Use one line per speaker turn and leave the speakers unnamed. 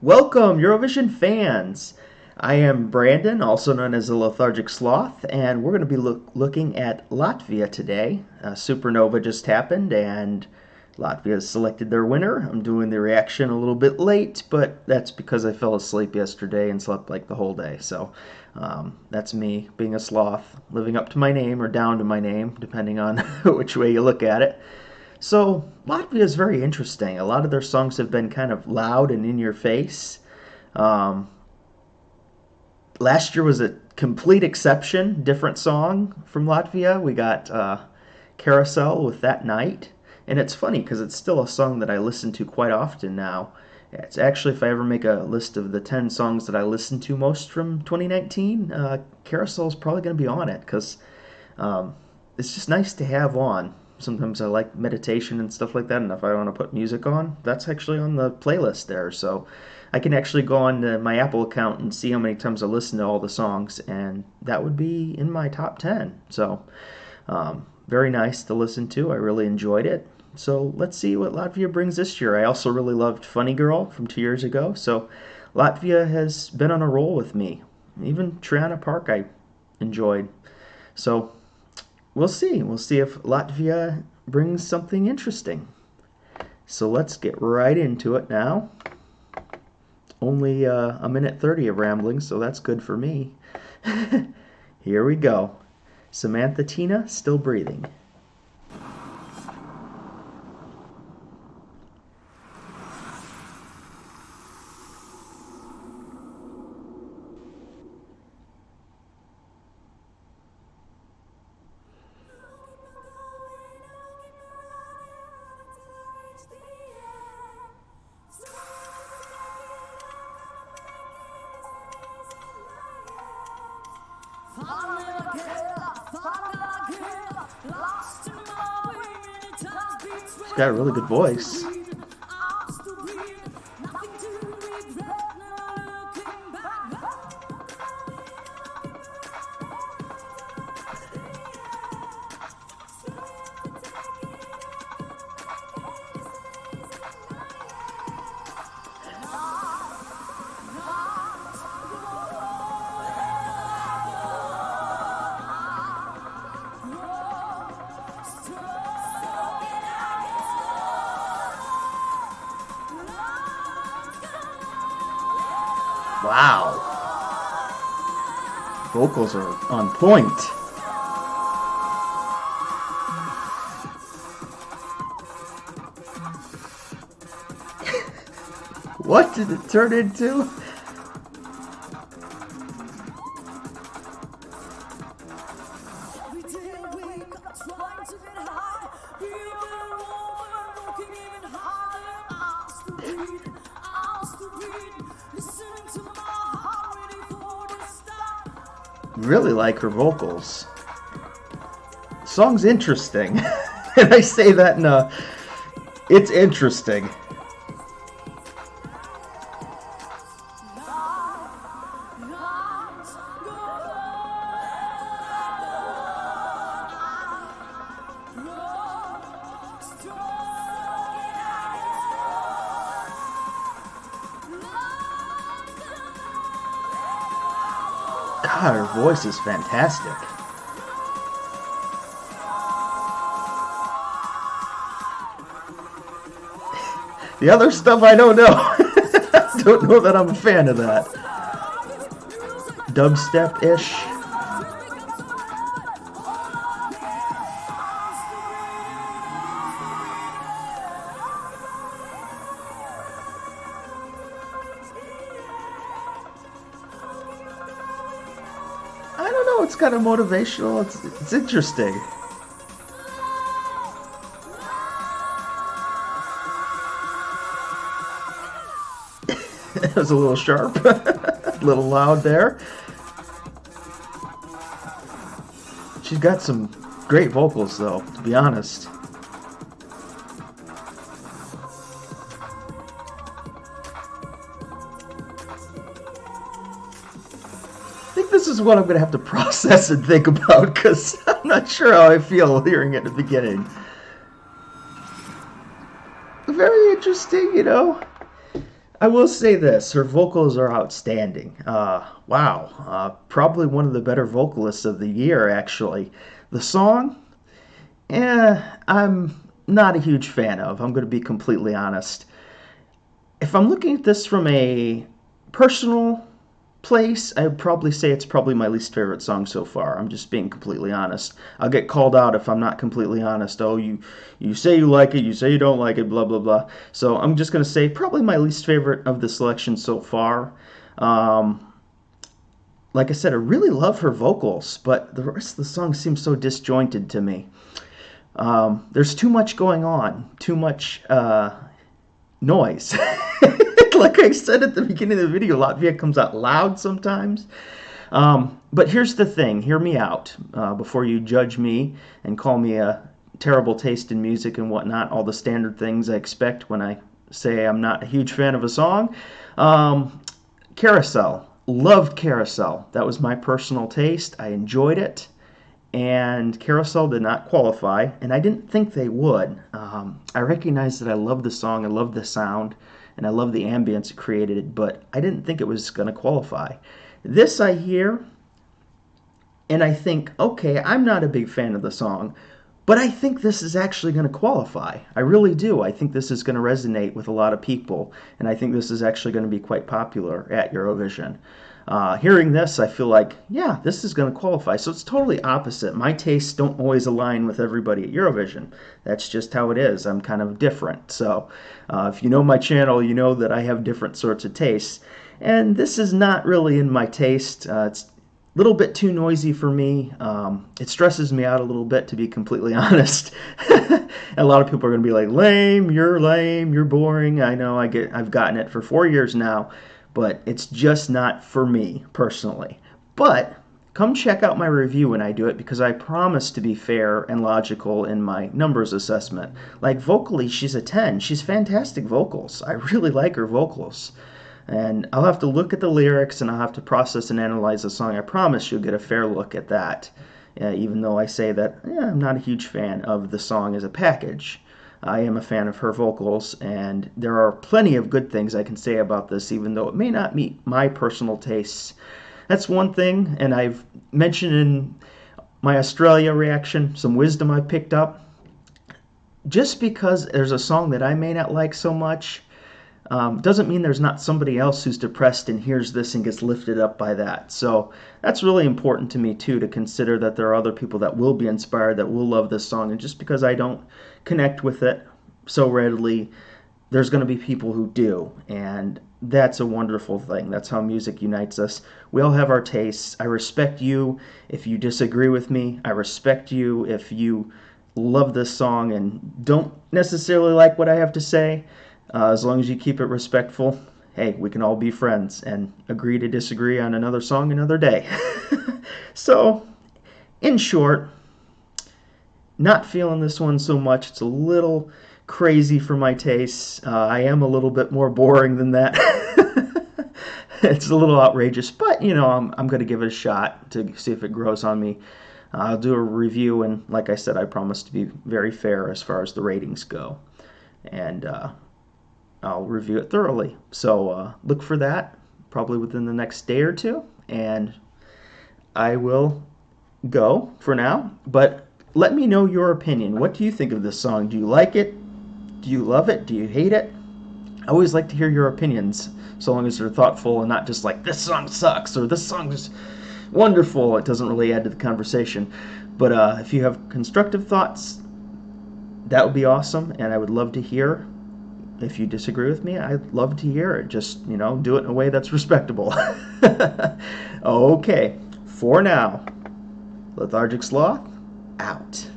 Welcome, Eurovision fans! I am Brandon, also known as the Lethargic Sloth, and we're going to be looking at Latvia today. Supernova just happened, and Latvia has selected their winner. I'm doing the reaction a little bit late, but that's because I fell asleep yesterday and slept like the whole day. So that's me being a sloth, living up to my name or down to my name, depending on which way you look at it. So Latvia is very interesting. A lot of their songs have been kind of loud and in your face. Um, Last year was a complete exception, different song from Latvia. We got Carousel with That Night. And it's funny because it's still a song that I listen to quite often now. It's actually, if I ever make a list of the 10 songs that I listen to most from 2019, Carousel is probably going to be on it because um, it's just nice to have on. Sometimes I like meditation and stuff like that, and if I want to put music on, that's actually on the playlist there. So I can actually go on to my Apple account and see how many times I listen to all the songs, and that would be in my top 10. So very nice to listen to. I really enjoyed it. So let's see what Latvia brings this year. I also really loved Funny Girl from 2 years ago. So Latvia has been on a roll with me. Even Triana Park I enjoyed. So we'll see. We'll see if Latvia brings something interesting. So let's get right into it now. Only a minute 30 of rambling, so that's good for me. Here we go. Samantha Tina, Still Breathing. She's got a really good voice. Wow. Vocals are on point. What did it turn into? Really like her vocals. Song's interesting. And I say that in a... It's interesting. God, her voice is fantastic. The other stuff I don't know. I don't know that I'm a fan of that. Dubstep-ish. I don't know, it's kind of motivational. It's interesting. It was a little sharp, a little loud there. She's got some great vocals, though, to be honest. I think this is what I'm going to have to process and think about, because I'm not sure how I feel hearing it at the beginning. Very interesting, you know. I will say this: her vocals are outstanding. Wow, probably one of the better vocalists of the year, actually. The song, I'm not a huge fan of. I'm going to be completely honest. If I'm looking at this from a personal place, I would probably say it's probably my least favorite song so far. I'm just being completely honest. I'll get called out if I'm not completely honest. Oh, you say you like it, you say you don't like it, blah blah blah. So I'm just gonna say probably my least favorite of the selection so far. Um, like I said, I really love her vocals, but the rest of the song seems so disjointed to me. There's too much going on, too much noise. Like I said at the beginning of the video, Latvia comes out loud sometimes. But here's the thing, hear me out before you judge me and call me a terrible taste in music and whatnot, all the standard things I expect when I say I'm not a huge fan of a song. Carousel, loved Carousel. That was my personal taste. I enjoyed it. And Carousel did not qualify, and I didn't think they would. I recognize that I love the song, I love the sound, and I love the ambience it created, but I didn't think it was going to qualify. This I hear, and I think, okay, I'm not a big fan of the song, but I think this is actually going to qualify. I really do. I think this is going to resonate with a lot of people, and I think this is actually going to be quite popular at Eurovision. Hearing this, I feel like, yeah, this is going to qualify. So it's totally opposite. My tastes don't always align with everybody at Eurovision. That's just how it is. I'm kind of different. So if you know my channel, you know that I have different sorts of tastes. And this is not really in my taste. It's a little bit too noisy for me. It stresses me out a little bit, to be completely honest. A lot of people are going to be like, lame, you're boring. I know, I've gotten it for 4 years now. But it's just not for me personally. But come check out my review when I do it, because I promise to be fair and logical in my numbers assessment. Like vocally, she's a 10. She's fantastic vocals. I really like her vocals. And I'll have to look at the lyrics and I'll have to process and analyze the song. I promise you'll get a fair look at that. Even though I say that I'm not a huge fan of the song as a package. I am a fan of her vocals, and there are plenty of good things I can say about this, even though it may not meet my personal tastes. That's one thing, and I've mentioned in my Australia reaction some wisdom I picked up. Just because there's a song that I may not like so much, doesn't mean there's not somebody else who's depressed and hears this and gets lifted up by that. So that's really important to me too, to consider that there are other people that will be inspired, that will love this song. And just because I don't connect with it so readily, there's going to be people who do. And that's a wonderful thing. That's how music unites us. We all have our tastes. I respect you if you disagree with me. I respect you if you love this song and don't necessarily like what I have to say. As long as you keep it respectful, hey, we can all be friends and agree to disagree on another song another day. So, in short, not feeling this one so much. It's a little crazy for my tastes. I am a little bit more boring than that. It's a little outrageous, but I'm going to give it a shot to see if it grows on me. I'll do a review, and like I said, I promise to be very fair as far as the ratings go. And I'll review it thoroughly. So look for that probably within the next day or two, and I will go for now. But let me know your opinion. What do you think of this song? Do you like it? Do you love it? Do you hate it? I always like to hear your opinions, so long as they're thoughtful and not just like, this song sucks or this song is wonderful. It doesn't really add to the conversation. But if you have constructive thoughts, that would be awesome, and I would love to hear. If you disagree with me, I'd love to hear it. Just, do it in a way that's respectable. Okay, for now, Lethargic Sloth, out.